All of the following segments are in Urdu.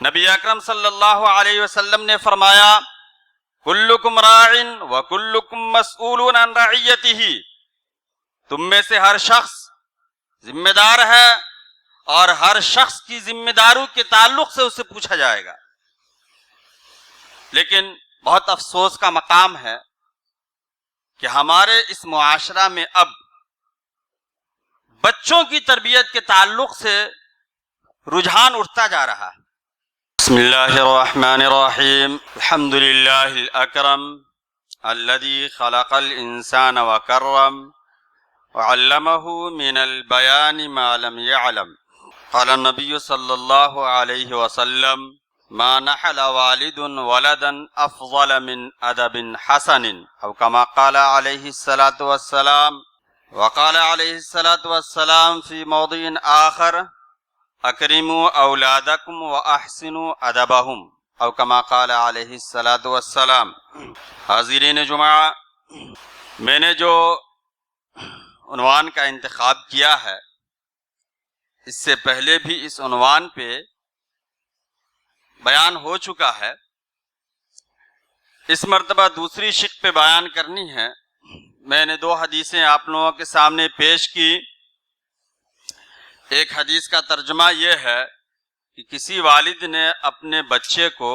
نبی اکرم صلی اللہ علیہ وسلم نے فرمایا کلکم راع وکلکم مسئول عن رعیتہ، تم میں سے ہر شخص ذمہ دار ہے اور ہر شخص کی ذمہ داری کے تعلق سے اسے پوچھا جائے گا۔ لیکن بہت افسوس کا مقام ہے کہ ہمارے اس معاشرہ میں اب بچوں کی تربیت کے تعلق سے رجحان اٹھتا جا رہا ہے۔ بسم اللہ الرحمن الرحیم، الحمد للہ الاکرم الذی خلق الانسان وکرم وعلمہ من البیان ما لم یعلم۔ قال النبی صلی اللہ علیہ وسلم ما نحل والد ولدا افضل من ادب حسن، او کما قال علیہ الصلاۃ والسلام۔ وقال علیہ الصلاۃ والسلام فی موضع آخر اکرموا اولادکم واحسنوا ادبہم، او کما قال علیہ الصلاۃ والسلام۔ حاضرین جمعہ، میں نے جو عنوان کا انتخاب کیا ہے، اس سے پہلے بھی اس عنوان پہ بیان ہو چکا ہے، اس مرتبہ دوسری شق پہ بیان کرنی ہے۔ میں نے دو حدیثیں آپ لوگوں کے سامنے پیش کی۔ ایک حدیث کا ترجمہ یہ ہے کہ کسی والد نے اپنے بچے کو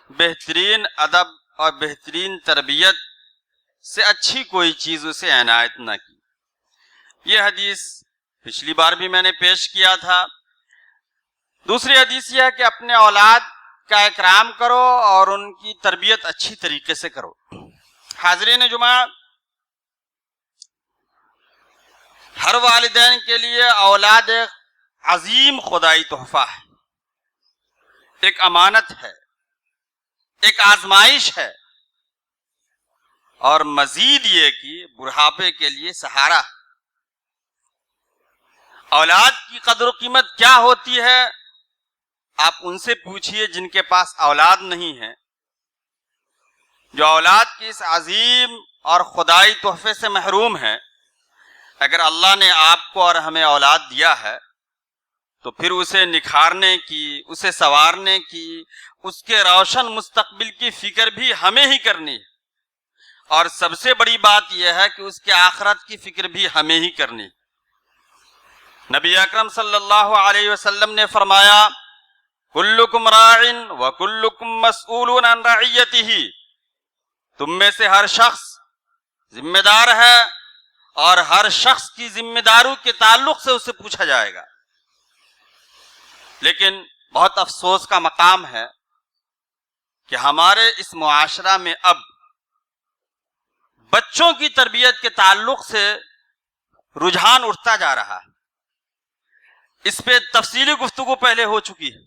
بہترین ادب اور بہترین تربیت سے اچھی کوئی چیز اسے عنایت نہ کی۔ یہ حدیث پچھلی بار بھی میں نے پیش کیا تھا۔ دوسری حدیث یہ ہے کہ اپنے اولاد کا اکرام کرو اور ان کی تربیت اچھی طریقے سے کرو۔ حاضرین جمعہ، ہر والدین کے لیے اولاد ایک عظیم خدائی تحفہ ہے، ایک امانت ہے، ایک آزمائش ہے، اور مزید یہ کہ بڑھاپے کے لیے سہارا۔ اولاد کی قدر و قیمت کیا ہوتی ہے آپ ان سے پوچھئے جن کے پاس اولاد نہیں ہے۔ جو اولاد کی اس عظیم اور خدائی تحفے سے محروم ہے، اگر اللہ نے آپ کو اور ہمیں اولاد دیا ہے تو پھر اسے نکھارنے کی، اسے سنوارنے کی، اس کے روشن مستقبل کی فکر بھی ہمیں ہی کرنی ہے، اور سب سے بڑی بات یہ ہے کہ اس کے آخرت کی فکر بھی ہمیں ہی کرنی ہے۔ نبی اکرم صلی اللہ علیہ وسلم نے فرمایا کلکم راع وکلکم مسئول عن رعیتہ، تم میں سے ہر شخص ذمہ دار ہے اور ہر شخص کی ذمہ داری کے تعلق سے اسے پوچھا جائے گا۔ لیکن بہت افسوس کا مقام ہے کہ ہمارے اس معاشرہ میں اب بچوں کی تربیت کے تعلق سے رجحان اٹھتا جا رہا ہے۔ اس پہ تفصیلی گفتگو پہلے ہو چکی ہے۔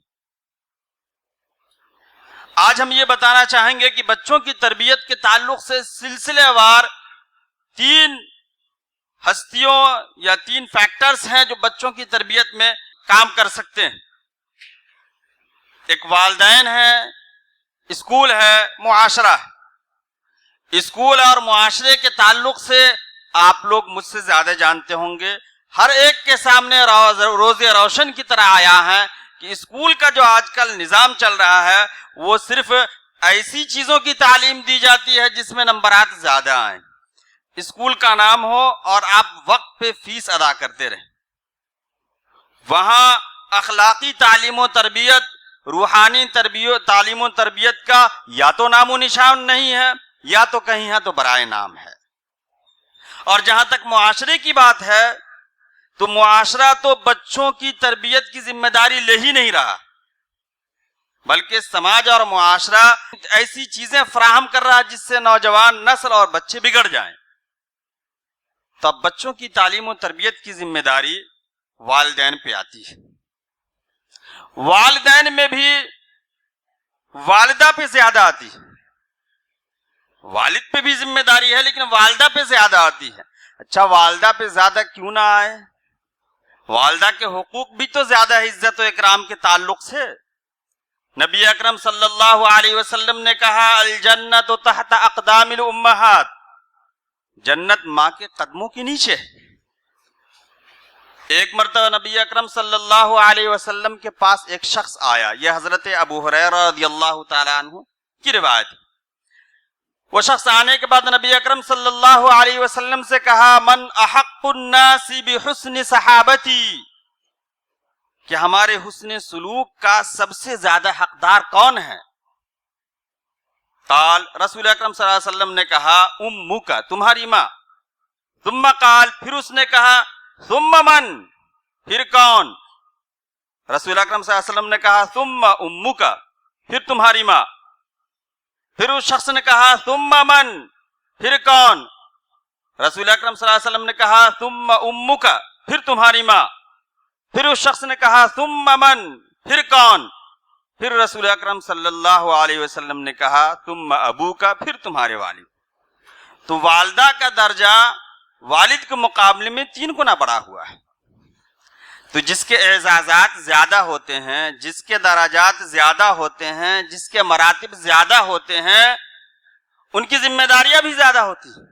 آج ہم یہ بتانا چاہیں گے کہ بچوں کی تربیت کے تعلق سے سلسلے وار تین ہستیوں یا تین فیکٹرز ہیں جو بچوں کی تربیت میں کام کر سکتے ہیں۔ ایک والدین ہیں، اسکول ہے، معاشرہ ہے۔ اسکول اور معاشرے کے تعلق سے آپ لوگ مجھ سے زیادہ جانتے ہوں گے۔ ہر ایک کے سامنے روز روشن کی طرح آیا ہے کہ اسکول کا جو آج کل نظام چل رہا ہے وہ صرف ایسی چیزوں کی تعلیم دی جاتی ہے جس میں نمبرات زیادہ آئیں، اسکول کا نام ہو اور آپ وقت پہ فیس ادا کرتے رہیں۔ وہاں اخلاقی تعلیم و تربیت، روحانی تعلیم و تربیت کا یا تو نام و نشان نہیں ہے، یا تو کہیں ہے تو برائے نام ہے۔ اور جہاں تک معاشرے کی بات ہے تو معاشرہ تو بچوں کی تربیت کی ذمہ داری لے ہی نہیں رہا، بلکہ سماج اور معاشرہ ایسی چیزیں فراہم کر رہا ہے جس سے نوجوان نسل اور بچے بگڑ جائیں۔ تب بچوں کی تعلیم و تربیت کی ذمہ داری والدین پہ آتی ہے۔ والدین میں بھی والدہ پہ زیادہ آتی ہے۔ والد پہ بھی ذمہ داری ہے لیکن والدہ پہ زیادہ آتی ہے۔ اچھا، والدہ پہ زیادہ کیوں نہ آئے؟ والدہ کے حقوق بھی تو زیادہ ہے عزت و اکرام کے تعلق سے۔ نبی اکرم صلی اللہ علیہ وسلم نے کہا الجنت تحت اقدام الامہات، جنت ماں کے قدموں کے نیچے ہے۔ ایک مرتبہ نبی اکرم صلی اللہ علیہ وسلم کے پاس ایک شخص آیا. یہ حضرت ابو ہریرہ رضی اللہ تعالی عنہ کی روایت ہے. وہ شخص آنے کے بعد نبی اکرم صلی اللہ علیہ وسلم سے کہا من احق الناس بحسن صحابتی, کہ ہمارے حسن سلوک کا سب سے زیادہ حقدار کون ہے؟ قال, رسول اکرم صلی اللہ علیہ وسلم نے کہا امک, تمہاری ماں. ثم قال, پھر اس نے کہا ثم من, پھر کون؟ رسول اکرم صلی اللہ علیہ وسلم نے کہا ثم امک, پھر تمہاری ماں. پھر اس شخص نے کہا ثم من, پھر کون؟ رسول اکرم صلی اللہ علیہ وسلم نے کہا ثم امک, پھر تمہاری ماں. پھر اس شخص نے کہا ثم من, پھر کون؟ پھر رسول اکرم صلی اللہ علیہ وسلم نے کہا ثم ابوک, پھر تمہارے والد. تو والدہ کا درجہ والد کے مقابلے میں 3 گنا بڑا ہوا ہے. تو جس کے اعزازات زیادہ ہوتے ہیں, جس کے درجات زیادہ ہوتے ہیں, جس کے مراتب زیادہ ہوتے ہیں, ان کی ذمہ داریاں بھی زیادہ ہوتی ہیں.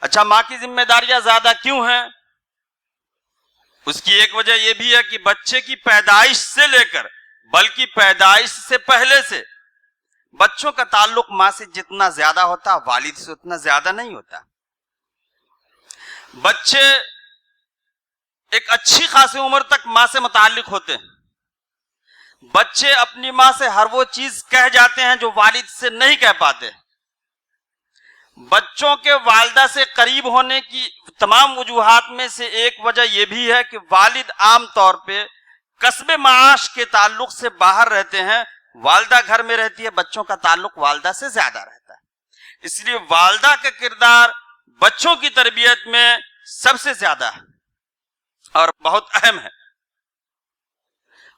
اچھا, ماں کی ذمہ داریاں زیادہ کیوں ہیں؟ اس کی ایک وجہ یہ بھی ہے کہ بچے کی پیدائش سے لے کر, بلکہ پیدائش سے پہلے سے بچوں کا تعلق ماں سے جتنا زیادہ ہوتا, والد سے اتنا زیادہ نہیں ہوتا. بچے ایک اچھی خاصی عمر تک ماں سے متعلق ہوتے ہیں. بچے اپنی ماں سے ہر وہ چیز کہہ جاتے ہیں جو والد سے نہیں کہہ پاتے. بچوں کے والدہ سے قریب ہونے کی تمام وجوہات میں سے ایک وجہ یہ بھی ہے کہ والد عام طور پہ کسب معاش کے تعلق سے باہر رہتے ہیں, والدہ گھر میں رہتی ہے, بچوں کا تعلق والدہ سے زیادہ رہتا ہے. اس لیے والدہ کا کردار بچوں کی تربیت میں سب سے زیادہ ہے اور بہت اہم ہے.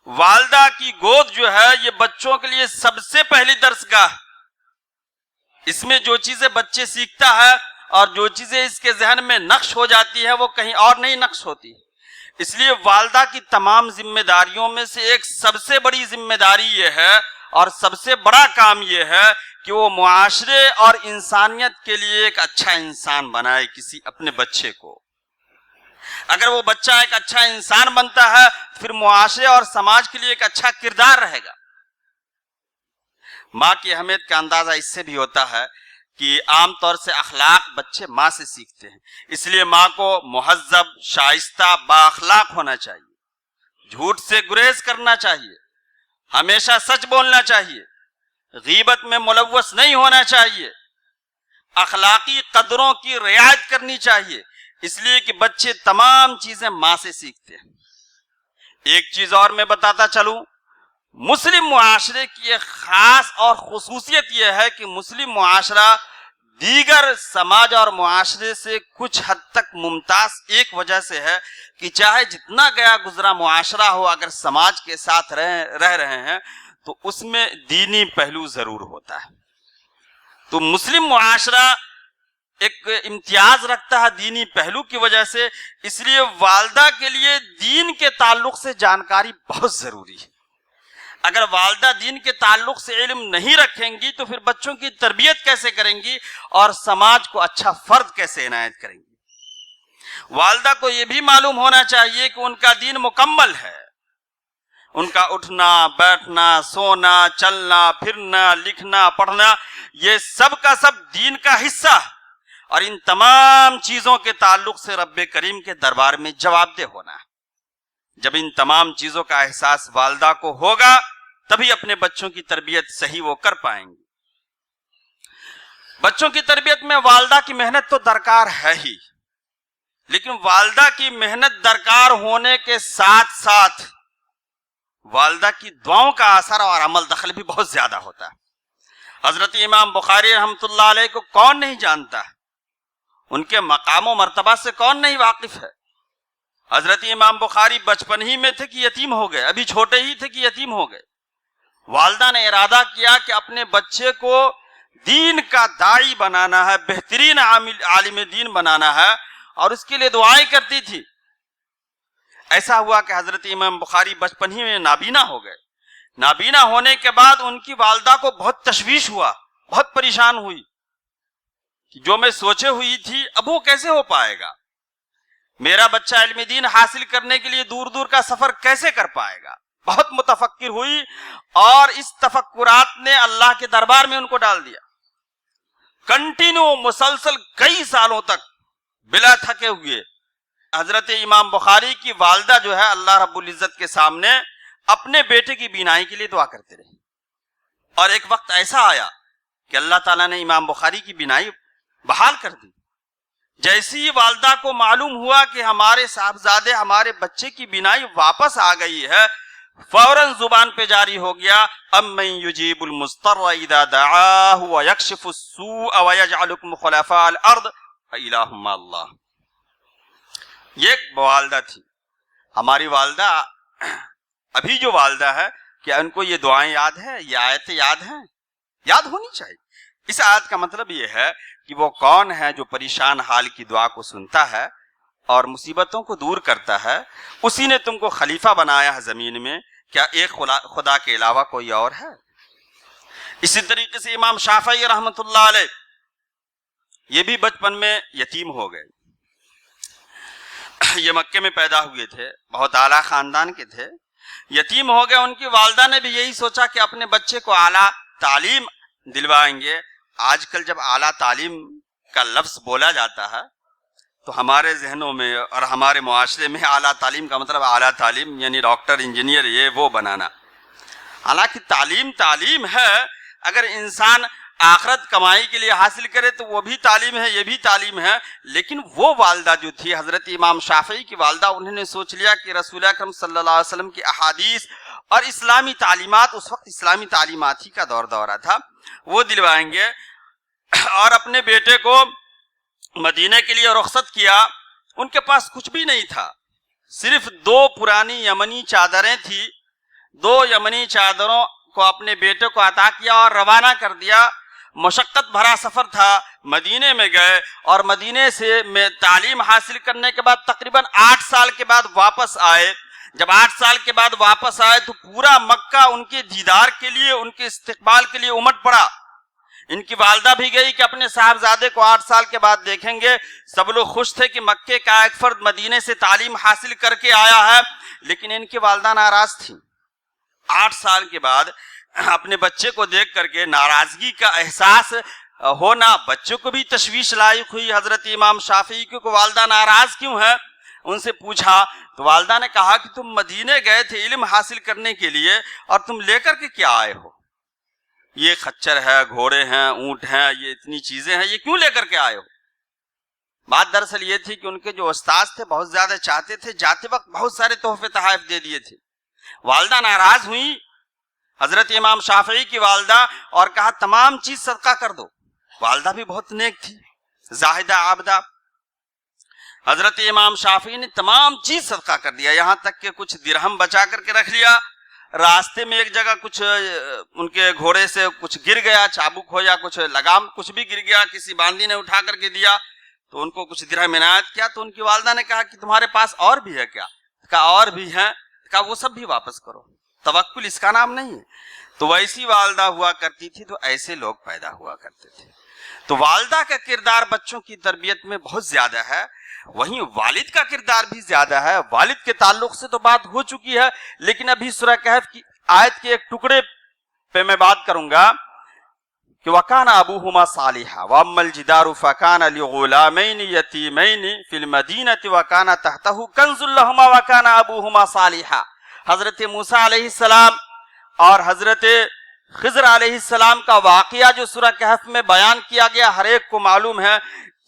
والدہ کی گود جو ہے یہ بچوں کے لیے سب سے پہلی درسگاہ. اس میں جو چیزیں بچے سیکھتا ہے اور جو چیزیں اس کے ذہن میں نقش ہو جاتی ہے وہ کہیں اور نہیں نقش ہوتی. اس لیے والدہ کی تمام ذمہ داریوں میں سے ایک سب سے بڑی ذمہ داری یہ ہے اور سب سے بڑا کام یہ ہے کہ وہ معاشرے اور انسانیت کے لیے ایک اچھا انسان بنائے کسی اپنے بچے کو. اگر وہ بچہ ایک اچھا انسان بنتا ہے پھر معاشرے اور سماج کے لیے ایک اچھا کردار رہے گا. ماں کی اہمیت کا اندازہ اس سے بھی ہوتا ہے کہ عام طور سے اخلاق بچے ماں سے سیکھتے ہیں. اس لیے ماں کو مہذب, شائستہ, با اخلاق ہونا چاہیے, جھوٹ سے گریز کرنا چاہیے, ہمیشہ سچ بولنا چاہیے, غیبت میں ملوث نہیں ہونا چاہیے, اخلاقی قدروں کی رعایت کرنی چاہیے. اس لیے کہ بچے تمام چیزیں ماں سے سیکھتے ہیں. ایک چیز اور میں بتاتا چلوں, مسلم معاشرے کی ایک خاص اور خصوصیت یہ ہے کہ مسلم معاشرہ دیگر سماج اور معاشرے سے کچھ حد تک ممتاز ایک وجہ سے ہے کہ چاہے جتنا گیا گزرا معاشرہ ہو, اگر سماج کے ساتھ رہ رہے ہیں تو اس میں دینی پہلو ضرور ہوتا ہے. تو مسلم معاشرہ ایک امتیاز رکھتا ہے دینی پہلو کی وجہ سے. اس لیے والدہ کے لیے دین کے تعلق سے جانکاری بہت ضروری ہے. اگر والدہ دین کے تعلق سے علم نہیں رکھیں گی تو پھر بچوں کی تربیت کیسے کریں گی اور سماج کو اچھا فرد کیسے عنایت کریں گی؟ والدہ کو یہ بھی معلوم ہونا چاہیے کہ ان کا دین مکمل ہے. ان کا اٹھنا, بیٹھنا, سونا, چلنا, پھرنا, لکھنا, پڑھنا, یہ سب کا سب دین کا حصہ ہے اور ان تمام چیزوں کے تعلق سے رب کریم کے دربار میں جواب دہ ہونا ہے. جب ان تمام چیزوں کا احساس والدہ کو ہوگا تبھی اپنے بچوں کی تربیت صحیح وہ کر پائیں گے. بچوں کی تربیت میں والدہ کی محنت تو درکار ہے ہی, لیکن والدہ کی محنت درکار ہونے کے ساتھ ساتھ والدہ کی دعاؤں کا اثر اور عمل دخل بھی بہت زیادہ ہوتا ہے. حضرت امام بخاری رحمۃ اللہ علیہ کو کون نہیں جانتا ہے, ان کے مقام و مرتبہ سے کون نہیں واقف ہے. حضرت امام بخاری بچپن ہی میں تھے کہ یتیم ہو گئے, ابھی چھوٹے ہی تھے کہ یتیم ہو گئے. والدہ نے ارادہ کیا کہ اپنے بچے کو دین کا داعی بنانا ہے, بہترین عالم دین بنانا ہے, اور اس کے لیے دعائیں کرتی تھی. ایسا ہوا کہ حضرت امام بخاری بچپن ہی میں نابینا ہو گئے. نابینا ہونے کے بعد ان کی والدہ کو بہت تشویش ہوا, بہت پریشان ہوئی کہ جو میں سوچے ہوئی تھی اب وہ کیسے ہو پائے گا. میرا بچہ علم دین حاصل کرنے کے لیے دور دور کا سفر کیسے کر پائے گا؟ بہت متفکر ہوئی اور اس تفکرات نے اللہ کے دربار میں ان کو ڈال دیا. کنٹینیو مسلسل کئی سالوں تک بلا تھکے ہوئے حضرت امام بخاری کی والدہ جو ہے اللہ رب العزت کے سامنے اپنے بیٹے کی بینائی کے لیے دعا کرتے رہے. اور ایک وقت ایسا آیا کہ اللہ تعالیٰ نے امام بخاری کی بینائی بحال کر دی. جیسی والدہ کو معلوم ہوا کہ ہمارے صاحبزادے ہمارے بچے کی بینائی واپس آ گئی ہے، فوراً زبان پہ جاری ہو گیا امن یجیب المضطر اذا دعاہ ویکشف السوء ویجعلکم خلفاء الارض الہ مع اللہ. یہ ایک والدہ تھی ہماری والدہ. ابھی جو والدہ ہے کیا ان کو یہ دعائیں یاد ہے، یہ آیتیں یاد ہیں؟ یاد ہونی چاہیے. اس آیت کا مطلب یہ ہے کہ وہ کون ہے جو پریشان حال کی دعا کو سنتا ہے اور مصیبتوں کو دور کرتا ہے. اسی نے تم کو خلیفہ بنایا ہے زمین میں. کیا ایک خدا کے علاوہ کوئی اور ہے؟ اسی طریقے سے امام شافعی رحمۃ اللہ علیہ یہ بھی بچپن میں یتیم ہو گئے. یہ مکے میں پیدا ہوئے تھے، بہت اعلیٰ خاندان کے تھے، یتیم ہو گئے. ان کی والدہ نے بھی یہی سوچا کہ اپنے بچے کو اعلیٰ تعلیم دلوائیں گے. آج کل جب اعلیٰ تعلیم کا لفظ بولا جاتا ہے تو ہمارے ذہنوں میں اور ہمارے معاشرے میں اعلیٰ تعلیم کا مطلب اعلیٰ تعلیم یعنی ڈاکٹر، انجینئر، یہ وہ بنانا. حالانکہ تعلیم ہے. اگر انسان آخرت کمائی کے لیے حاصل کرے تو وہ بھی تعلیم ہے، یہ بھی تعلیم ہے. لیکن وہ والدہ جو تھی حضرت امام شافعی کی والدہ، انہوں نے سوچ لیا کہ رسول اکرم صلی اللہ علیہ وسلم کی احادیث اور اسلامی تعلیمات، اس وقت اسلامی تعلیمات ہی کا دورہ تھا، وہ دلوائیں گے. اور اپنے بیٹے کو مدینے کے لیے رخصت کیا. ان کے پاس کچھ بھی نہیں تھا، صرف 2 پرانی یمنی چادریں تھی. 2 یمنی چادروں کو اپنے بیٹے کو عطا کیا اور روانہ کر دیا. مشقت بھرا سفر تھا. مدینے میں گئے اور مدینے سے میں تعلیم حاصل کرنے کے بعد تقریباً 8 سال کے بعد واپس آئے. جب 8 سال کے بعد واپس آئے تو پورا مکہ ان کے دیدار کے لیے، ان کے استقبال کے لیے امٹ پڑا. ان کی والدہ بھی گئی کہ اپنے صاحبزادے کو 8 سال کے بعد دیکھیں گے. سب لوگ خوش تھے کہ مکے کا ایک فرد مدینے سے تعلیم حاصل کر کے آیا ہے. لیکن ان کی والدہ ناراض تھی. 8 سال کے بعد اپنے بچے کو دیکھ کر کے ناراضگی کا احساس ہونا بچوں کو بھی تشویش لائق ہوئی. حضرت امام شافعی کو والدہ ناراض کیوں ہے؟ ان سے پوچھا تو والدہ نے کہا کہ تم مدینے گئے تھے علم حاصل کرنے کے لیے اور تم لے کر کے کیا آئے ہو؟ یہ خچر ہے، گھوڑے ہیں، اونٹ ہیں، یہ اتنی چیزیں ہیں، یہ کیوں لے کر کے آئے ہو؟ بات دراصل یہ تھی کہ ان کے جو استاذ تھے بہت زیادہ چاہتے تھے، جاتے وقت بہت سارے تحفے تحائف دے دیے تھے. والدہ ناراض ہوئی حضرت امام شافعی کی والدہ اور کہا تمام چیز صدقہ کر دو. والدہ بھی بہت نیک تھی، زاہدہ عابدہ. حضرت امام شافعی نے تمام چیز صدقہ کر دیا، یہاں تک کہ کچھ درہم بچا کر کے رکھ لیا. راستے میں ایک جگہ کچھ ان کے گھوڑے سے کچھ گر گیا، چابک ہو یا کچھ لگام کچھ بھی گر گیا، کسی باندی نے اٹھا کر کے دیا تو ان کو کچھ درہم عنایت کیا. تو ان کی والدہ نے کہا کہ تمہارے پاس اور بھی ہے کیا؟ کہا اور بھی ہیں. کہا وہ سب بھی واپس کرو، توکل اس کا نام نہیں ہے. تو ویسی والدہ ہوا کرتی تھی تو ایسے لوگ پیدا ہوا کرتے تھے. تو والدہ کا کردار بچوں کی تربیت میں بہت زیادہ ہے. وہیں والد کا کردار بھی زیادہ ہے. والد کے تعلق سے تو بات ہو چکی ہے، لیکن ابھی سورہ کہف کی آیت کے ایک ٹکڑے پہ میں بات کروں گا کہ وَكَانَ أَبُوهُمَا صَالِحًا وَأَمَّا الْجِدَارُ فَكَانَ لِغُلَامَيْنِ يَتِيمَيْنِ فِي الْمَدِينَةِ وَكَانَ تَحْتَهُ كَنْزٌ لَهُمَا وَكَانَ أَبُوهُمَا صَالِحًا. حضرت موسیٰ علیہ السلام اور حضرت خضر علیہ السلام کا واقعہ جو سورہ کہف میں بیان کیا گیا ہر ایک کو معلوم ہے.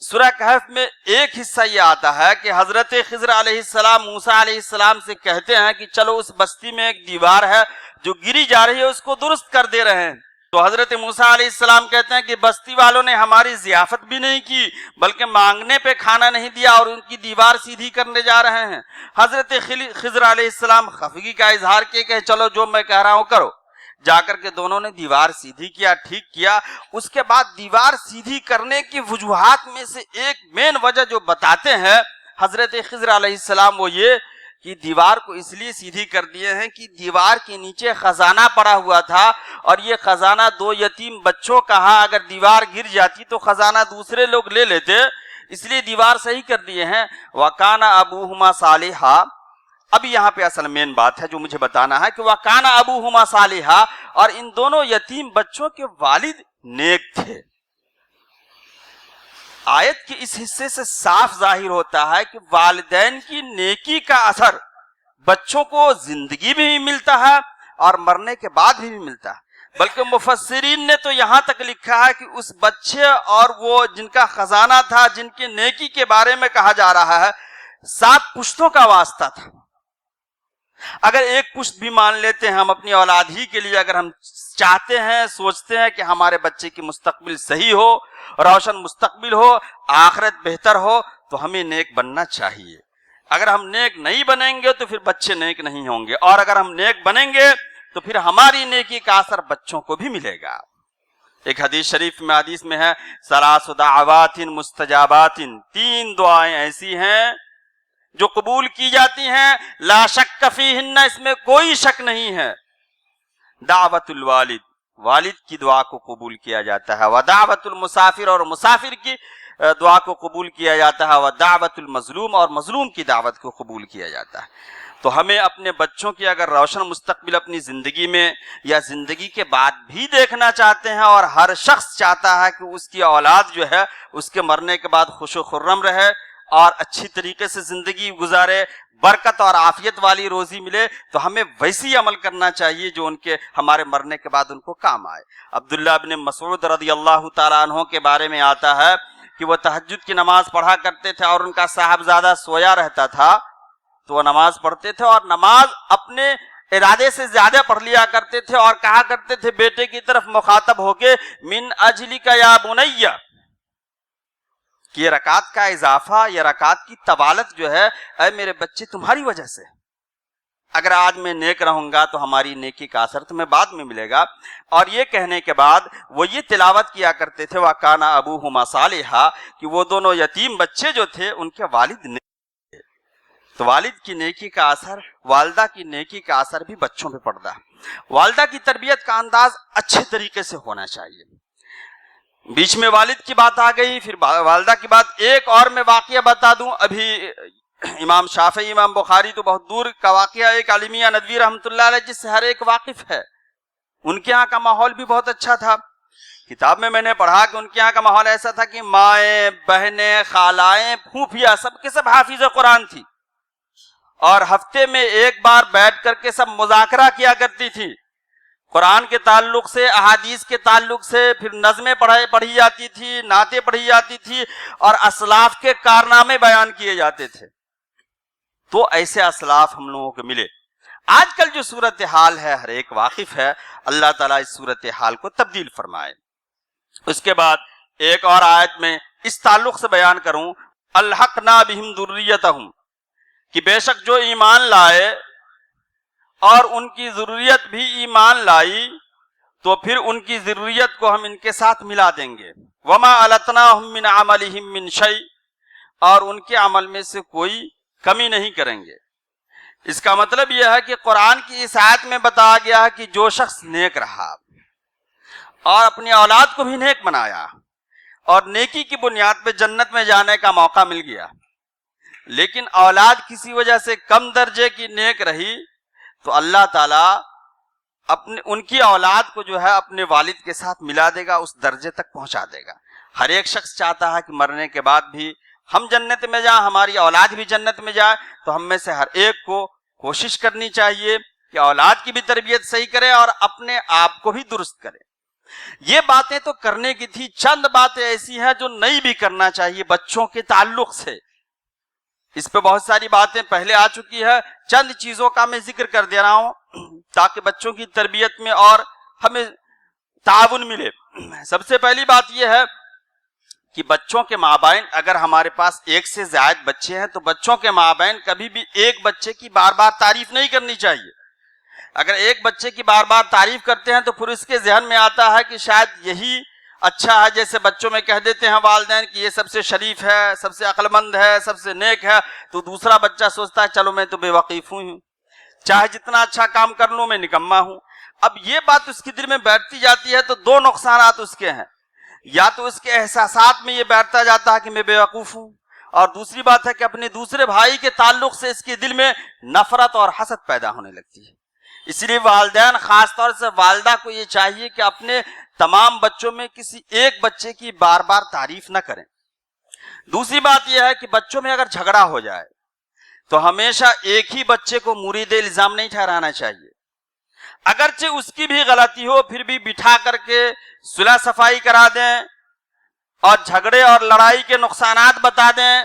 سورہ کہف میں ایک حصہ یہ آتا ہے کہ حضرت خضر علیہ السلام موسیٰ علیہ السلام سے کہتے ہیں کہ چلو اس بستی میں ایک دیوار ہے جو گری جا رہی ہے، اس کو درست کر دے رہے ہیں. تو حضرت موسیٰ علیہ السلام کہتے ہیں کہ بستی والوں نے ہماری ضیافت بھی نہیں کی بلکہ مانگنے پہ کھانا نہیں دیا اور ان کی دیوار سیدھی کرنے جا رہے ہیں. حضرت خضر علیہ السلام خفگی کا اظہار کیے کہ چلو جو میں کہہ رہا ہوں کرو. جا کر کے دونوں نے دیوار سیدھی کیا، ٹھیک کیا. اس کے بعد دیوار سیدھی کرنے کی وجوہات میں سے ایک مین وجہ جو بتاتے ہیں حضرت خضر علیہ السلام وہ یہ کہ دیوار کو اس لیے سیدھی کر دیے ہیں کہ دیوار کے نیچے خزانہ پڑا ہوا تھا اور یہ خزانہ 2 یتیم بچوں کا، اگر دیوار گر جاتی تو خزانہ دوسرے لوگ لے لیتے، اس لیے دیوار صحیح کر دیے ہیں. وَكَانَ أَبُوهُمَا صَالِحًا. اب یہاں پہ اصل مین بات ہے جو مجھے بتانا ہے کہ وَكَانَ أَبُوهُمَا صَالِحًا، اور ان دونوں یتیم بچوں کے والد نیک تھے. آیت کے اس حصے سے صاف ظاہر ہوتا ہے کہ والدین کی نیکی کا اثر بچوں کو زندگی میں بھی ملتا ہے اور مرنے کے بعد بھی ملتا ہے. بلکہ مفسرین نے تو یہاں تک لکھا ہے کہ اس بچے اور وہ جن کا خزانہ تھا، جن کی نیکی کے بارے میں کہا جا رہا ہے، 7 پشتوں کا واسطہ تھا. اگر ایک پشت بھی مان لیتے ہیں ہم اپنی اولاد ہی کے لیے، اگر ہم چاہتے ہیں، سوچتے ہیں کہ ہمارے بچے کی مستقبل صحیح ہو، روشن مستقبل ہو، آخرت بہتر ہو، تو ہمیں نیک بننا چاہیے. اگر ہم نیک نہیں بنیں گے تو پھر بچے نیک نہیں ہوں گے، اور اگر ہم نیک بنیں گے تو پھر ہماری نیکی کا اثر بچوں کو بھی ملے گا. ایک حدیث شریف میں ہے 3 دعوات مستجابات، 3 دعائیں ایسی ہیں جو قبول کی جاتی ہیں، لا شک فیہن، اس میں کوئی شک نہیں ہے. دعوت الوالد، والد کی دعا کو قبول کیا جاتا ہے. ودعوت المسافر، اور مسافر کی دعا کو قبول کیا جاتا ہے. ودعوت المظلوم، اور مظلوم کی دعوت کو قبول کیا جاتا ہے. تو ہمیں اپنے بچوں کی اگر روشن مستقبل اپنی زندگی میں یا زندگی کے بعد بھی دیکھنا چاہتے ہیں، اور ہر شخص چاہتا ہے کہ اس کی اولاد جو ہے اس کے مرنے کے بعد خوش و خرم رہے اور اچھی طریقے سے زندگی گزارے، برکت اور عافیت والی روزی ملے، تو ہمیں ویسی عمل کرنا چاہیے جو ان کے ہمارے مرنے کے بعد ان کو کام آئے. عبداللہ بن مسعود رضی اللہ تعالیٰ عنہ کے بارے میں آتا ہے کہ وہ تہجد کی نماز پڑھا کرتے تھے اور ان کا صاحبزادہ سویا رہتا تھا، تو وہ نماز پڑھتے تھے اور نماز اپنے ارادے سے زیادہ پڑھ لیا کرتے تھے اور کہا کرتے تھے بیٹے کی طرف مخاطب ہو کے، من اجلک یا بنی، کہ یہ رکعت کا اضافہ، یہ رکعت کی طوالت جو ہے، اے میرے بچے تمہاری وجہ سے، اگر آج میں نیک رہوں گا تو ہماری نیکی کا اثر تمہیں بعد میں ملے گا. اور یہ کہنے کے بعد وہ یہ تلاوت کیا کرتے تھے وَكَانَ أَبُوهُمَا صَالِحًا، کہ وہ دونوں یتیم بچے جو تھے ان کے والد نیک تھے. تو والد کی نیکی کا اثر، والدہ کی نیکی کا اثر بھی بچوں پہ پڑتا ہے. والدہ کی تربیت کا انداز اچھے طریقے سے ہونا چاہیے. بیچ میں والد کی بات آ گئی، پھر والدہ کی بات. ایک اور میں واقعہ بتا دوں، ابھی امام شافعی، امام بخاری تو بہت دور کا واقعہ، ایک عالمیہ ندوی رحمۃ اللہ علیہ جس سے ہر ایک واقف ہے. ان کے ہاں کا ماحول بھی بہت اچھا تھا. کتاب میں نے پڑھا کہ ان کے ہاں کا ماحول ایسا تھا کہ مائیں، بہنیں، خالائیں، پھوپھیاں سب کے سب حافظ قرآن تھی، اور ہفتے میں ایک بار بیٹھ کر کے سب مذاکرہ کیا کرتی تھی قرآن کے تعلق سے، احادیث کے تعلق سے. پھر نظمیں پڑھی جاتی تھی، نعتیں پڑھی جاتی تھی، اور اسلاف کے کارنامے بیان کیے جاتے تھے. تو ایسے اسلاف ہم لوگوں کو ملے. آج کل جو صورتحال ہے ہر ایک واقف ہے، اللہ تعالیٰ اس صورتحال کو تبدیل فرمائے. اس کے بعد ایک اور آیت میں اس تعلق سے بیان کروں، الحقنا بہم ذریتہم، کہ بے شک جو ایمان لائے اور ان کی ذریت بھی ایمان لائی تو پھر ان کی ذریت کو ہم ان کے ساتھ ملا دیں گے. وما التناہم من عملہم من شیء، اور ان کے عمل میں سے کوئی کمی نہیں کریں گے. اس کا مطلب یہ ہے کہ قرآن کی اس آیت میں بتایا گیا ہے کہ جو شخص نیک رہا اور اپنی اولاد کو بھی نیک بنایا اور نیکی کی بنیاد پہ جنت میں جانے کا موقع مل گیا، لیکن اولاد کسی وجہ سے کم درجے کی نیک رہی، تو اللہ تعالیٰ ان کی اولاد کو جو ہے اپنے والد کے ساتھ ملا دے گا، اس درجے تک پہنچا دے گا. ہر ایک شخص چاہتا ہے کہ مرنے کے بعد بھی ہم جنت میں جائیں، ہماری اولاد بھی جنت میں جائے. تو ہم میں سے ہر ایک کو کوشش کرنی چاہیے کہ اولاد کی بھی تربیت صحیح کرے اور اپنے آپ کو بھی درست کرے. یہ باتیں تو کرنے کی تھی، چند باتیں ایسی ہیں جو نہیں بھی کرنا چاہیے بچوں کے تعلق سے. اس پہ بہت ساری باتیں پہلے آ چکی ہے، چند چیزوں کا میں ذکر کر دے رہا ہوں تاکہ بچوں کی تربیت میں اور ہمیں تعاون ملے. سب سے پہلی بات یہ ہے کہ بچوں کے مابین اگر ہمارے پاس ایک سے زائد بچے ہیں تو بچوں کے مابین کبھی بھی ایک بچے کی بار بار تعریف نہیں کرنی چاہیے. اگر ایک بچے کی بار بار تعریف کرتے ہیں تو پھر اس کے ذہن میں آتا ہے کہ شاید یہی اچھا ہے. جیسے بچوں میں کہہ دیتے ہیں والدین کہ یہ سب سے شریف ہے، سب سے عقل مند ہے، سب سے نیک ہے، تو دوسرا بچہ سوچتا ہے چلو میں تو بے وقیف ہوں، چاہے جتنا اچھا کام کر لوں میں نکما ہوں. اب یہ بات اس کے دل میں بیٹھتی جاتی ہے تو 2 نقصانات اس کے ہیں. یا تو اس کے احساسات میں یہ بیٹھتا جاتا ہے کہ میں بیوقوف ہوں، اور دوسری بات ہے کہ اپنے دوسرے بھائی کے تعلق سے اس کے دل میں نفرت اور حسد پیدا ہونے لگتی ہے۔ اس لیے والدین، خاص طور سے والدہ کو یہ چاہیے کہ اپنے تمام بچوں میں کسی ایک بچے کی بار بار تعریف نہ کریں۔ دوسری بات یہ ہے کہ بچوں میں اگر جھگڑا ہو جائے تو ہمیشہ ایک ہی بچے کو مورد الزام نہیں ٹھہرانا چاہیے، اگرچہ اس کی بھی غلطی ہو پھر بھی بٹھا کر کے صلح صفائی کرا دیں اور جھگڑے اور لڑائی کے نقصانات بتا دیں،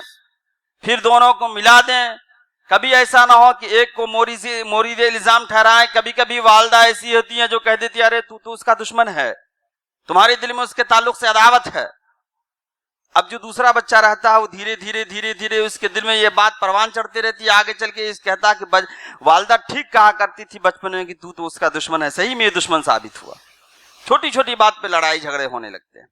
پھر دونوں کو ملا دیں۔ کبھی ایسا نہ ہو کہ ایک کو مورد الزام ٹھہرائیں۔ کبھی کبھی والدہ ایسی ہوتی ہیں جو کہہ دیتی ہے ارے تو اس کا دشمن ہے، تمہارے دل میں اس کے تعلق سے عداوت ہے۔ اب جو دوسرا بچہ رہتا ہے وہ دھیرے دھیرے اس کے دل میں یہ بات پروان چڑھتی رہتی ہے، آگے چل کے اس کہتا کہ والدہ ٹھیک کہا کرتی تھی بچپن میں کہ تو اس کا دشمن ہے، صحیح میں یہ دشمن ثابت ہوا۔ چھوٹی چھوٹی بات پہ لڑائی جھگڑے ہونے لگتے ہیں۔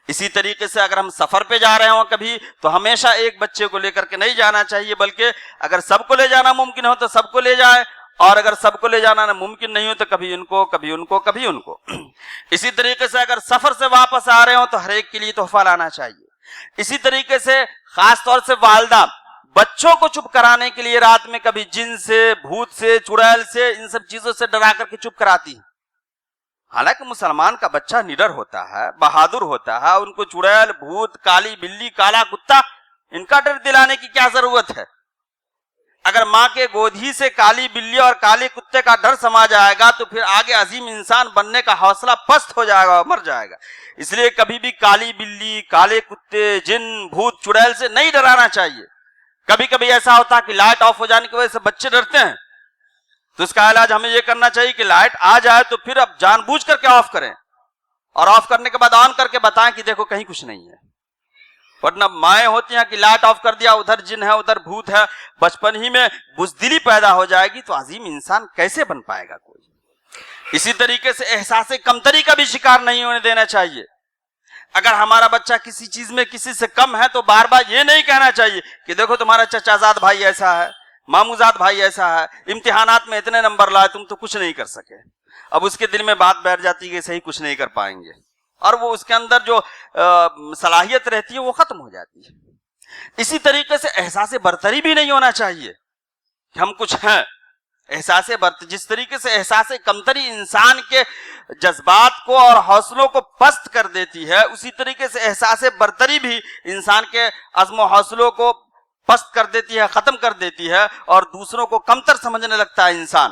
اسی طریقے سے اگر ہم سفر پہ جا رہے ہوں کبھی تو ہمیشہ ایک بچے کو لے کر کے نہیں جانا چاہیے، بلکہ اگر سب کو لے جانا ممکن ہو تو سب کو لے جائے، اور اگر سب کو لے جانا ممکن نہیں ہو تو کبھی ان کو کبھی ان کو کبھی ان کو۔ اسی طریقے سے اگر سفر سے واپس آ رہے ہوں تو ہر ایک کے لیے تحفہ لانا چاہیے۔ اسی طریقے سے خاص طور سے والدہ بچوں کو چپ کرانے کے لیے رات میں کبھی جن سے، بھوت سے، چڑیل سے، ان سب چیزوں سے ڈرا کر کے چپ کراتی ہیں۔ حالانکہ مسلمان کا بچہ نڈر ہوتا ہے، بہادر ہوتا ہے، ان کو چڑیل، بھوت، کالی بلی، کالا کتا، ان کا ڈر دلانے کی کیا ضرورت ہے؟ اگر ماں کے گود ہی سے کالی بلی اور کالے کتے کا ڈر سما جائے گا تو پھر آگے عظیم انسان بننے کا حوصلہ پست ہو جائے گا اور مر جائے گا۔ اس لیے کبھی بھی کالی بلی، کالے کتے، جن، بھوت، چڑیل سے نہیں ڈرانا چاہیے۔ کبھی کبھی ایسا ہوتا ہے کہ لائٹ آف ہو جانے کی وجہ سے بچے ڈرتے ہیں، تو اس کا علاج ہمیں یہ کرنا چاہیے کہ لائٹ آ جائے تو پھر اب جان بوجھ کر کے آف کریں، اور آف کرنے کے بعد آن کر کے بتائیں کہ دیکھو کہیں کچھ نہیں ہے۔ ورنہ مائیں ہوتی ہیں کہ لائٹ آف کر دیا، ادھر جن ہے ادھر بھوت ہے، بچپن ہی میں بزدلی پیدا ہو جائے گی تو عظیم انسان کیسے بن پائے گا کوئی؟ اسی طریقے سے احساس کمتری کا بھی شکار نہیں ہونے دینا چاہیے۔ اگر ہمارا بچہ کسی چیز میں کسی سے کم ہے تو بار بار یہ نہیں کہنا چاہیے کہ دیکھو تمہارا چچا زاد بھائی ایسا ہے، ماموں زاد بھائی ایسا ہے، امتحانات میں اتنے نمبر لائے تم تو کچھ نہیں کر سکے۔ اب اس کے دل میں بات بیٹھ جاتی ہے کہ صحیح کچھ نہیں کر پائیں گے، اور وہ اس کے اندر جو صلاحیت رہتی ہے وہ ختم ہو جاتی ہے۔ اسی طریقے سے احساس برتری بھی نہیں ہونا چاہیے کہ ہم کچھ ہیں۔ احساس جس طریقے سے احساس کمتری انسان کے جذبات کو اور حوصلوں کو پست کر دیتی ہے، اسی طریقے سے احساس برتری بھی انسان کے عزم و حوصلوں کو پست کر دیتی ہے، ختم کر دیتی ہے، اور دوسروں کو کمتر سمجھنے لگتا ہے انسان۔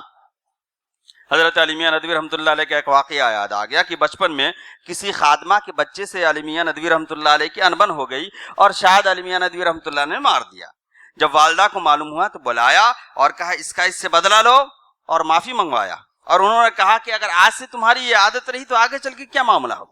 حضرت علی میاں ندوی رحمۃ اللہ علیہ کا ایک واقعہ یاد آ گیا کہ بچپن میں کسی خادمہ کے بچے سے علی میاں ندوی رحمۃ اللہ علیہ کی انبن ہو گئی اور شاید علی میاں ندوی رحمۃ اللہ نے مار دیا۔ جب والدہ کو معلوم ہوا تو بلایا اور کہا اس سے بدلہ لو، اور معافی منگوایا، اور انہوں نے کہا کہ اگر آج سے تمہاری یہ عادت رہی تو آگے چل کے کیا معاملہ ہو۔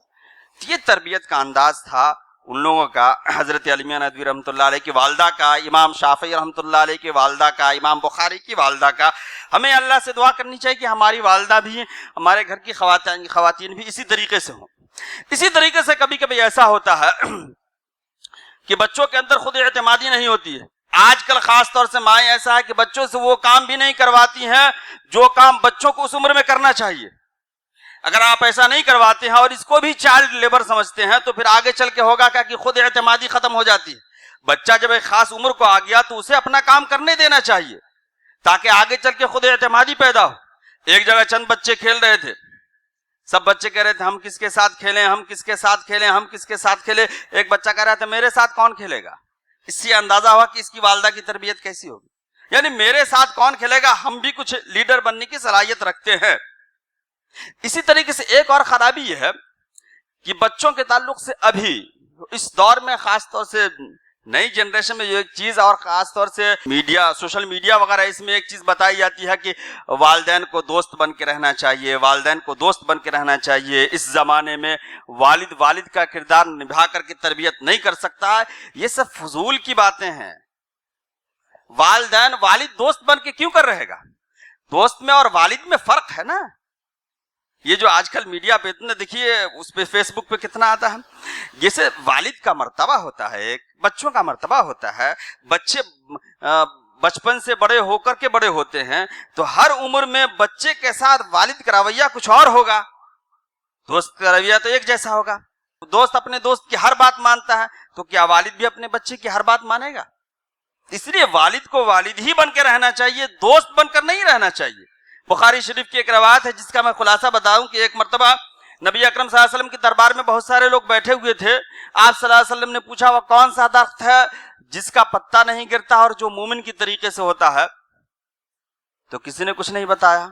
یہ تربیت کا انداز تھا ان لوگوں کا، حضرت علی میاں ندوی رحمۃ اللہ علیہ کی والدہ کا، امام شافعی رحمۃ اللہ علیہ کی والدہ کا، امام بخاری کی والدہ کا۔ ہمیں اللہ سے دعا کرنی چاہیے کہ ہماری والدہ بھی، ہمارے گھر کی خواتین بھی اسی طریقے سے ہوں۔ اسی طریقے سے کبھی کبھی ایسا ہوتا ہے کہ بچوں کے اندر خود اعتمادی نہیں ہوتی ہے۔ آج کل خاص طور سے مائیں ایسا ہے کہ بچوں سے وہ کام بھی نہیں کرواتی ہیں جو کام بچوں کو اس عمر میں کرنا چاہیے۔ اگر آپ ایسا نہیں کرواتے ہیں اور اس کو بھی چائلڈ لیبر سمجھتے ہیں تو پھر آگے چل کے ہوگا کیا کہ خود اعتمادی ختم ہو جاتی ہے۔ بچہ جب ایک خاص عمر کو آ گیا تو اسے اپنا کام کرنے دینا چاہیے تاکہ آگے چل کے خود اعتمادی پیدا ہو۔ ایک جگہ چند بچے کھیل رہے تھے، سب بچے کہہ رہے تھے ہم کس کے ساتھ کھیلیں، ہم کس کے ساتھ کھیلیں، ہم کس کے ساتھ کھیلیں۔ ایک بچہ کہہ رہا تھا میرے ساتھ کون کھیلے گا۔ اس سے اندازہ ہوا کہ اس کی والدہ کی تربیت کیسی ہوگی، یعنی میرے ساتھ کون کھیلے گا، ہم بھی کچھ لیڈر بننے کی صلاحیت رکھتے ہیں۔ اسی طریقے سے ایک اور خرابی یہ ہے کہ بچوں کے تعلق سے ابھی اس دور میں خاص طور سے نئی جنریشن میں یہ ایک چیز، اور خاص طور سے میڈیا، سوشل میڈیا وغیرہ، اس میں ایک چیز بتائی جاتی ہے کہ والدین کو دوست بن کے رہنا چاہیے، والدین کو دوست بن کے رہنا چاہیے۔ اس زمانے میں والد کا کردار نبھا کر کے تربیت نہیں کر سکتا ہے۔ یہ سب فضول کی باتیں ہیں۔ والد دوست بن کے کیوں کر رہے گا؟ دوست میں اور والد میں فرق ہے نا۔ یہ جو آج کل میڈیا پہ اتنے دیکھیے، اس پہ فیس بک پہ کتنا آتا ہے، جیسے والد کا مرتبہ ہوتا ہے، ایک بچوں کا مرتبہ ہوتا ہے۔ بچے بچپن سے بڑے ہو کر کے بڑے ہوتے ہیں تو ہر عمر میں بچے کے ساتھ والد کا رویہ کچھ اور ہوگا، دوست کا رویہ تو ایک جیسا ہوگا۔ دوست اپنے دوست کی ہر بات مانتا ہے تو کیا والد بھی اپنے بچے کی ہر بات مانے گا؟ اس لیے والد کو والد ہی بن کے رہنا چاہیے، دوست بن کر نہیں رہنا چاہیے۔ بخاری شریف کی ایک روایت ہے جس کا میں خلاصہ بتاؤں کہ ایک مرتبہ نبی اکرم صلی اللہ علیہ وسلم کے دربار میں بہت سارے لوگ بیٹھے ہوئے تھے۔ آپ صلی اللہ علیہ وسلم نے پوچھا وہ کون سا درخت ہے جس کا پتا نہیں گرتا اور جو مومن کی طریقے سے ہوتا ہے؟ تو کسی نے کچھ نہیں بتایا،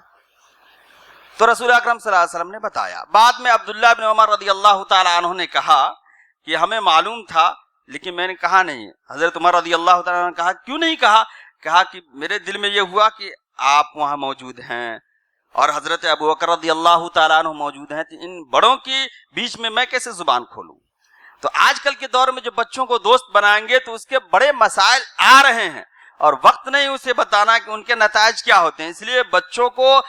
تو رسول اکرم صلی اللہ علیہ وسلم نے بتایا۔ بعد میں عبداللہ بن عمر رضی اللہ تعالی عنہ نے کہا کہ ہمیں معلوم تھا لیکن میں نے کہا نہیں۔ حضرت عمر رضی اللہ تعالی عنہ نے کہا کیوں نہیں کہا؟ کہا کہ میرے دل میں یہ ہوا کہ آپ وہاں موجود ہیں اور حضرت ابو بکر رضی اللہ تعالیٰ عنہ موجود ہیں، تو ان بڑوں کے بیچ میں کیسے زبان کھولوں؟ تو آج کل کے دور میں جو بچوں کو دوست بنائیں گے تو اس کے بڑے مسائل آ رہے ہیں اور وقت نہیں اسے بتانا کہ ان کے نتائج کیا ہوتے ہیں، اس لیے بچوں کو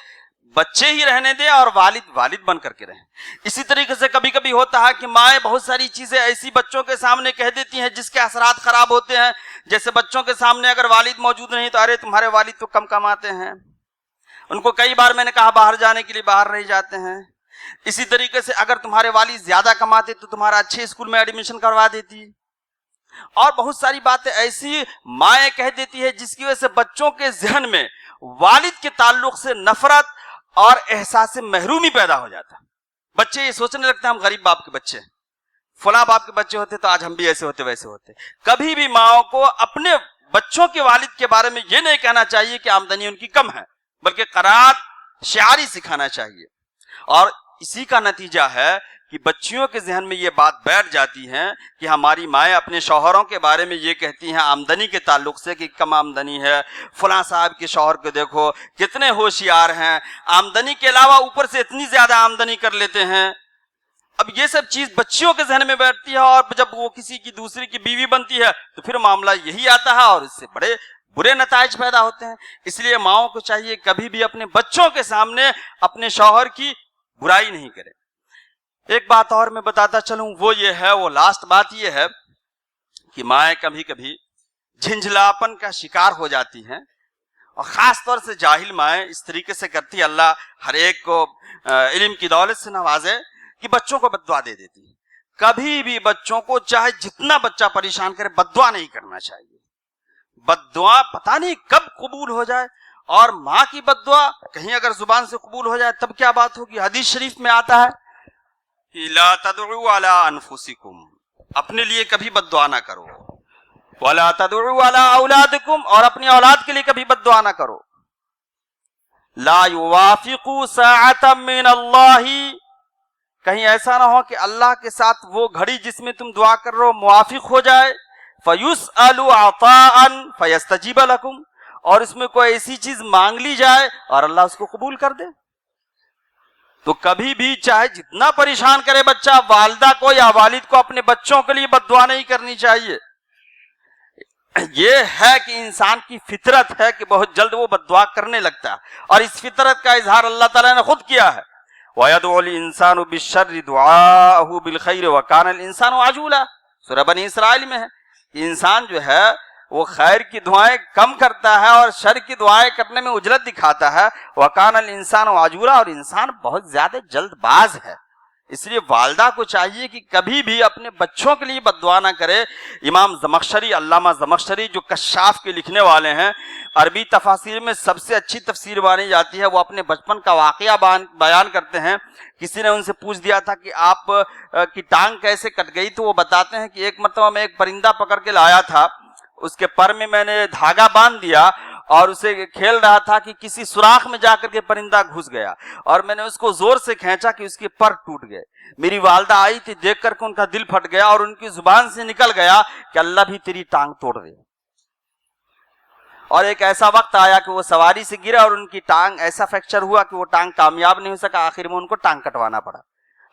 بچے ہی رہنے دیں اور والد بن کر کے رہیں۔ اسی طریقے سے کبھی کبھی ہوتا ہے کہ مائیں بہت ساری چیزیں ایسی بچوں کے سامنے کہہ دیتی ہیں جس کے اثرات خراب ہوتے ہیں، جیسے بچوں کے سامنے اگر والد موجود نہیں تو ارے تمہارے والد تو کم کماتے ہیں، ان کو کئی بار میں نے کہا باہر جانے کے لیے باہر نہیں جاتے ہیں۔ اسی طریقے سے اگر تمہارے والد زیادہ کماتے تو تمہارا اچھے اسکول میں ایڈمیشن کروا دیتی، اور بہت ساری باتیں ایسی مائیں کہہ دیتی ہے جس کی وجہ سے بچوں کے ذہن میں والد کے تعلق سے نفرت اور احساس محرومی پیدا ہو جاتا ہے۔ بچے یہ سوچنے لگتے ہیں ہم غریب باپ کے بچے ہیں، فلاں باپ کے بچے ہوتے تو آج ہم بھی ایسے ہوتے ویسے ہوتے۔ کبھی بھی ماؤں کو اپنے بچوں کے والد کے بارے میں یہ نہیں کہنا چاہیے کہ آمدنی ان کی کم ہے، بلکہ قناعت شعاری سکھانا چاہیے، اور اسی کا نتیجہ ہے کہ بچیوں کے ذہن میں یہ بات بیٹھ جاتی ہے کہ ہماری مائیں اپنے شوہروں کے بارے میں یہ کہتی ہیں آمدنی کے تعلق سے کہ کم آمدنی ہے، فلاں صاحب کے شوہر کو دیکھو کتنے ہوشیار ہیں، آمدنی کے علاوہ اوپر سے اتنی زیادہ آمدنی کر لیتے ہیں۔ اب یہ سب چیز بچیوں کے ذہن میں بیٹھتی ہے اور جب وہ کسی کی دوسری کی بیوی بنتی ہے تو پھر معاملہ یہی آتا ہے اور اس سے بڑے برے نتائج پیدا ہوتے ہیں۔ اس لیے ماؤں کو چاہیے کبھی بھی اپنے بچوں کے سامنے اپنے شوہر کی برائی نہیں کرے۔ ایک بات اور میں بتاتا چلوں، وہ لاسٹ بات یہ ہے کہ مائیں کبھی کبھی جھنجھلاپن کا شکار ہو جاتی ہیں، اور خاص طور سے جاہل مائیں اس طریقے سے کرتی ہے، اللہ ہر ایک کو علم کی دولت سے نوازے، کہ بچوں کو بد دعا دے دیتی ہے۔ کبھی بھی بچوں کو چاہے جتنا بچہ پریشان کرے بد دعا نہیں کرنا چاہیے۔ بد دعا پتہ نہیں کب قبول ہو جائے، اور ماں کی بد دعا کہیں اگر زبان سے قبول ہو جائے تب کیا بات ہوگی۔ حدیث شریف میں آتا ہے کہ لا تدعوا علی انفسکم، اپنے لیے کبھی بد دعا نہ کرو، ولا تدعوا علی اولادکم، اور اپنی اولاد کے لیے کبھی بد دعا نہ کرو۔ لا یوافقوا ساعۃ من اللہ، کہیں ایسا نہ ہو کہ اللہ کے ساتھ وہ گھڑی جس میں تم دعا کر رہے ہو موافق ہو جائے، فَيُسْأَلُ عَطَاءً فَيَسْتَجِيبَ لَكُمْ، اور اس میں کوئی ایسی چیز مانگ لی جائے اور اللہ اس کو قبول کر دے۔ تو کبھی بھی چاہے جتنا پریشان کرے بچہ، والدہ کو یا والد کو اپنے بچوں کے لیے بد دعا نہیں کرنی چاہیے۔ یہ ہے کہ انسان کی فطرت ہے کہ بہت جلد وہ بد دعا کرنے لگتا ہے، اور اس فطرت کا اظہار اللہ تعالیٰ نے خود کیا ہے، وَيَدْعُ الْإِنسَانُ بِالشَّرِّ دُعَاءَهُ بِالْخَيْرِ وَكَانَ الْإِنسَانُ عَجُولًا، سورہ بنی اسرائیل میں ہے کہ انسان جو ہے وہ خیر کی دعائیں کم کرتا ہے اور شر کی دعائیں کرنے میں عجلت دکھاتا ہے، وَكَانَ الْإِنسَانُ عَجُولًا، اور انسان بہت زیادہ جلد باز ہے۔ اس لیے والدہ کو چاہیے کہ کبھی بھی اپنے بچوں کے لیے بد دعا نہ کرے۔ امام زمخشری، علامہ زمخشری جو کشاف کے لکھنے والے ہیں، عربی تفاسیر میں سب سے اچھی تفسیر مانی جاتی ہے، وہ اپنے بچپن کا واقعہ بیان کرتے ہیں۔ کسی نے ان سے پوچھ دیا تھا کہ آپ کی ٹانگ کیسے کٹ گئی، تو وہ بتاتے ہیں کہ ایک مرتبہ میں ایک پرندہ پکڑ کے لایا تھا، اس کے پر میں نے دھاگا باندھ دیا اور اسے کھیل رہا تھا کہ کسی سوراخ میں جا کر کے پرندہ گھس گیا، اور میں نے اس کو زور سے کھینچا کہ اس کے پر ٹوٹ گئے۔ میری والدہ آئی تھی، دیکھ کر کے ان کا دل پھٹ گیا اور ان کی زبان سے نکل گیا کہ اللہ بھی تیری ٹانگ توڑ دے۔ اور ایک ایسا وقت آیا کہ وہ سواری سے گرا اور ان کی ٹانگ ایسا فریکچر ہوا کہ وہ ٹانگ کامیاب نہیں ہو سکا، آخر میں ان کو ٹانگ کٹوانا پڑا۔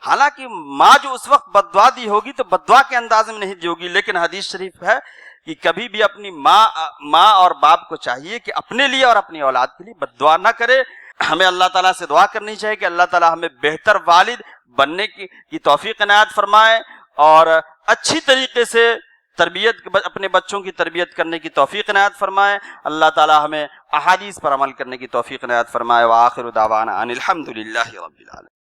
حالانکہ ماں جو اس وقت بد دعا دی ہوگی تو بد دعا کے انداز میں نہیں دی ہوگی، لیکن حدیث شریف ہے کہ کبھی بھی اپنی ماں اور باپ کو چاہیے کہ اپنے لیے اور اپنی اولاد کے لیے بد دعا نہ کرے۔ ہمیں اللہ تعالیٰ سے دعا کرنی چاہیے کہ اللہ تعالیٰ ہمیں بہتر والد بننے کی توفیق عنایت فرمائے، اور اچھی طریقے سے اپنے بچوں کی تربیت کرنے کی توفیق عنایت فرمائے۔ اللہ تعالیٰ ہمیں احادیث پر عمل کرنے کی توفیق عنایت فرمائے۔ وآخر دعوانا ان الحمد للہ رب العالمین۔